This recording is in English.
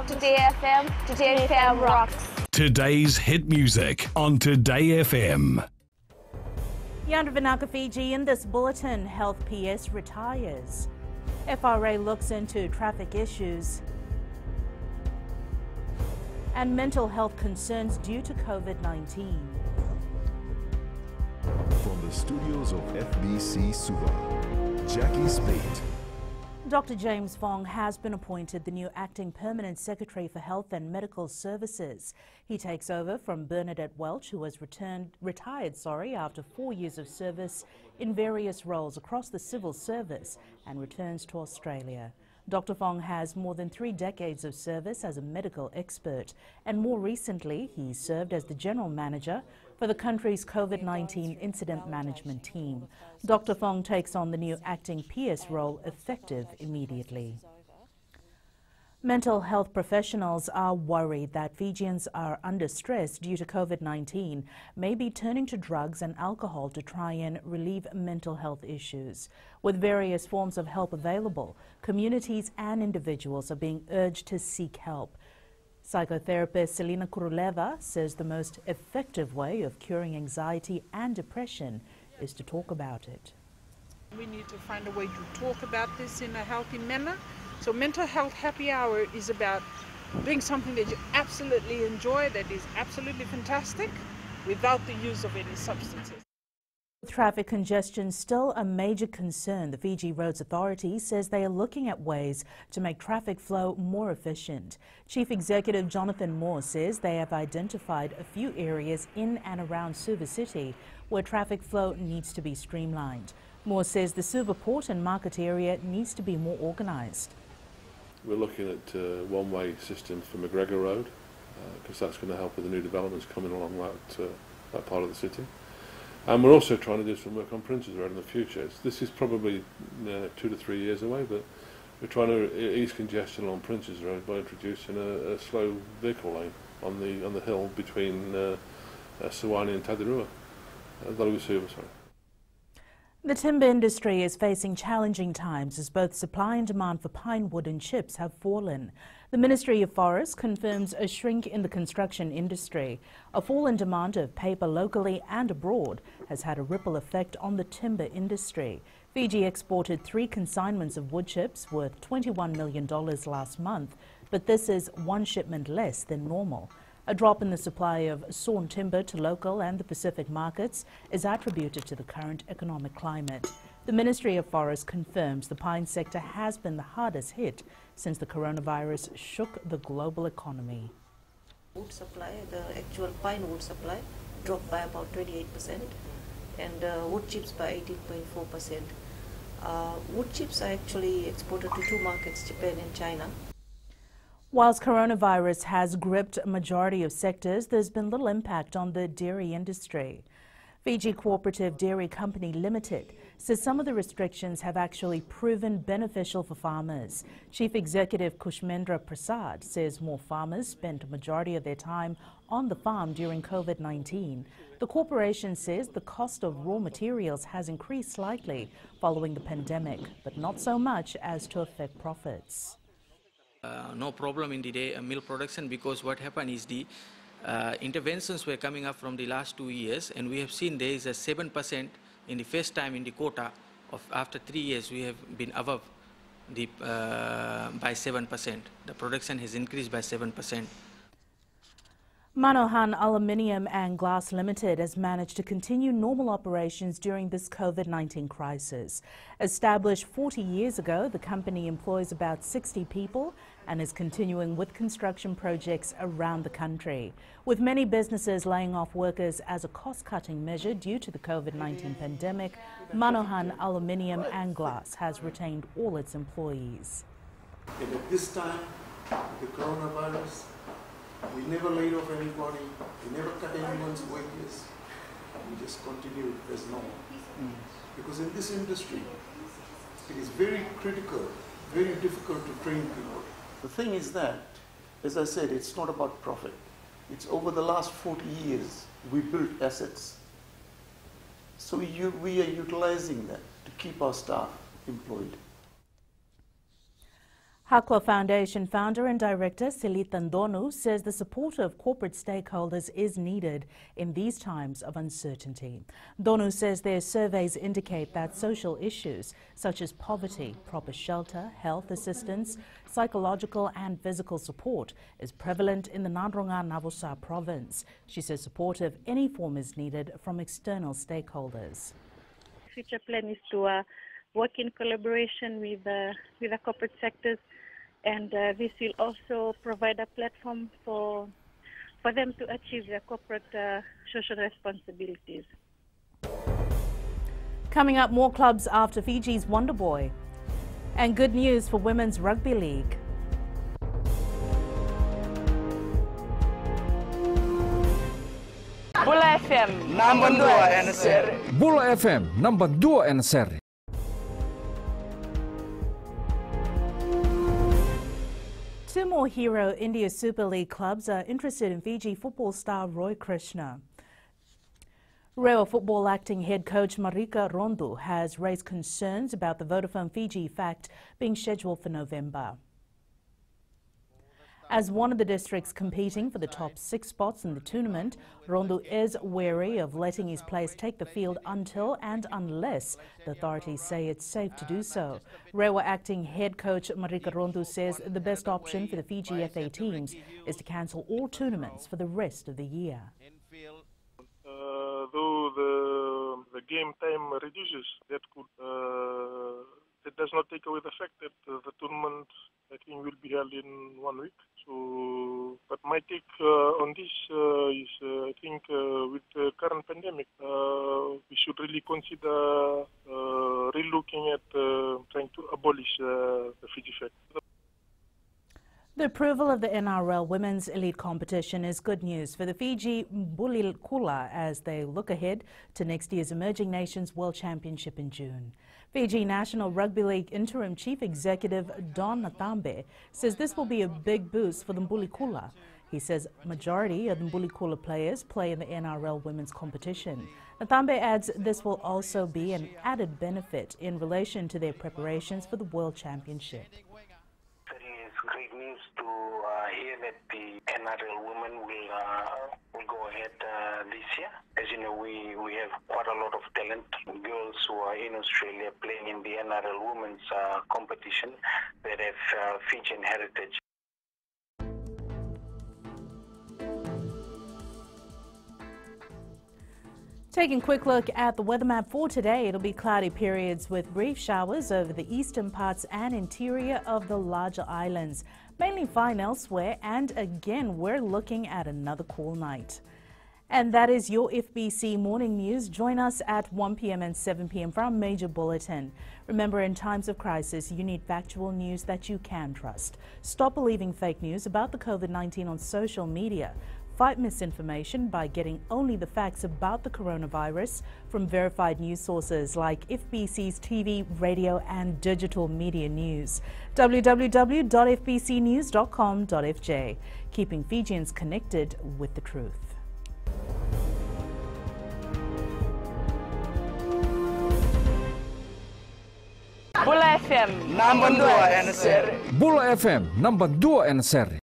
Today FM. Today FM rocks. Today's hit music on Today FM. Yandra Vinaka, Fiji. In this bulletin, Health PS retires. FRA looks into traffic issues and mental health concerns due to COVID-19. From the studios of FBC Suva, Jackie Spate. Dr. James Fong has been appointed the new Acting Permanent Secretary for Health and Medical Services. He takes over from Bernadette Welch, who was retired after 4 years of service in various roles across the civil service and returns to Australia. Dr. Fong has more than 3 decades of service as a medical expert, and more recently he served as the General Manager for the country's COVID-19 Incident Management Team. Dr. Fong takes on the new Acting PS role effective immediately. Mental health professionals are worried that Fijians are under stress due to COVID-19, may be turning to drugs and alcohol to try and relieve mental health issues. With various forms of help available, communities and individuals are being urged to seek help. Psychotherapist Selina Kuruleva says the most effective way of curing anxiety and depression is to talk about it. We need to find a way to talk about this in a healthy manner. So Mental Health Happy Hour is about doing something that you absolutely enjoy, that is absolutely fantastic, without the use of any substances. Traffic congestion still a major concern. The Fiji Roads Authority says they are looking at ways to make traffic flow more efficient. Chief Executive Jonathan Moore says they have identified a few areas in and around Suva City where traffic flow needs to be streamlined. Moore says the Suva Port and Market area needs to be more organised. We're looking at one-way systems for McGregor Road because that's going to help with the new developments coming along that part of the city. And we're also trying to do some work on Princes Road in the future. This is probably 2 to 3 years away, but we're trying to ease congestion on Princes Road by introducing a slow vehicle lane on the hill between Suwannee and Tadarua. Suva, sorry. The timber industry is facing challenging times as both supply and demand for pine wood and chips have fallen. The Ministry of Forests confirms a shrink in the construction industry. A fall in demand of paper locally and abroad has had a ripple effect on the timber industry. Fiji exported 3 consignments of wood chips worth $21 million last month, but this is 1 shipment less than normal. A drop in the supply of sawn timber to local and the Pacific markets is attributed to the current economic climate. The Ministry of Forests confirms the pine sector has been the hardest hit since the coronavirus shook the global economy. Wood supply, the actual pine wood supply dropped by about 28% and wood chips by 18.4%. Wood chips are actually exported to 2 markets, Japan and China. Whilst coronavirus has gripped a majority of sectors, there's been little impact on the dairy industry. Fiji Cooperative Dairy Company Limited says some of the restrictions have actually proven beneficial for farmers. Chief Executive Kushmendra Prasad says more farmers spent a majority of their time on the farm during COVID-19. The corporation says the cost of raw materials has increased slightly following the pandemic, but not so much as to affect profits. No problem in the milk production, because what happened is the interventions were coming up from the last 2 years, and we have seen there is a 7% in the first time in the quota of after 3 years we have been above the by 7%. The production has increased by 7%. Manohan Aluminium and Glass Limited has managed to continue normal operations during this COVID-19 crisis. Established 40 years ago, the company employs about 60 people and is continuing with construction projects around the country. With many businesses laying off workers as a cost-cutting measure due to the COVID-19 pandemic, Manohan Aluminium and Glass has retained all its employees. And at this time, the coronavirus, we never laid off anybody, we never cut anyone's wages, we just continued as normal. Because in this industry, it is very critical, very difficult to train people. The thing is that, as I said, it's not about profit. It's over the last 40 years, we built assets. So we are utilizing that to keep our staff employed. Hakwa Foundation founder and director Selita Ndonu says the support of corporate stakeholders is needed in these times of uncertainty. Ndonu says their surveys indicate that social issues such as poverty, proper shelter, health assistance, psychological and physical support is prevalent in the Nadronga Navusa province. She says support of any form is needed from external stakeholders. Future plan is to work in collaboration with the corporate sectors, and this will also provide a platform for them to achieve their corporate social responsibilities. Coming up, more clubs after Fiji's Wonder Boy. And good news for Women's Rugby League. Bula FM number 2 NSR. Bula FM number 2 NSR. Two more Hero India Super League clubs are interested in Fiji football star Roy Krishna. Rewa football acting head coach Marika Rondu has raised concerns about the Vodafone Fiji fact being scheduled for November. As one of the districts competing for the top 6 spots in the tournament, Rondu is wary of letting his players take the field until and unless the authorities say it's safe to do so. Rewa acting head coach Marika Rondu says the best option for the Fiji FA teams is to cancel all tournaments for the rest of the year. Though the game time reduces, that does not take away the fact that the tournament, I think, will be held in 1 week. So, but my take on this is, I think, with the current pandemic, we should really consider re-looking at trying to abolish the Fiji fact. The approval of the NRL Women's Elite Competition is good news for the Fiji Mbulikula as they look ahead to next year's Emerging Nations World Championship in June. Fiji National Rugby League Interim Chief Executive Don Nathambe says this will be a big boost for the Mbulikula. He says majority of the Mbulikula players play in the NRL Women's Competition. Nathambe adds this will also be an added benefit in relation to their preparations for the World Championship. Great news to hear that the NRL women will go ahead this year. As you know, we have quite a lot of talent, girls who are in Australia playing in the NRL women's competition that have Fijian heritage. Taking a quick look at the weather map for today, it'll be cloudy periods with brief showers over the eastern parts and interior of the larger islands. Mainly fine elsewhere, and again, we're looking at another cool night. And that is your FBC Morning News. Join us at 1 p.m. and 7 p.m. for our major bulletin. Remember, in times of crisis, you need factual news that you can trust. Stop believing fake news about the COVID-19 on social media. Fight misinformation by getting only the facts about the coronavirus from verified news sources like FBC's TV, radio and digital media news. www.fbcnews.com.fj, keeping Fijians connected with the truth. Bula FM number 2 NSR. Bula FM number 2 NSR.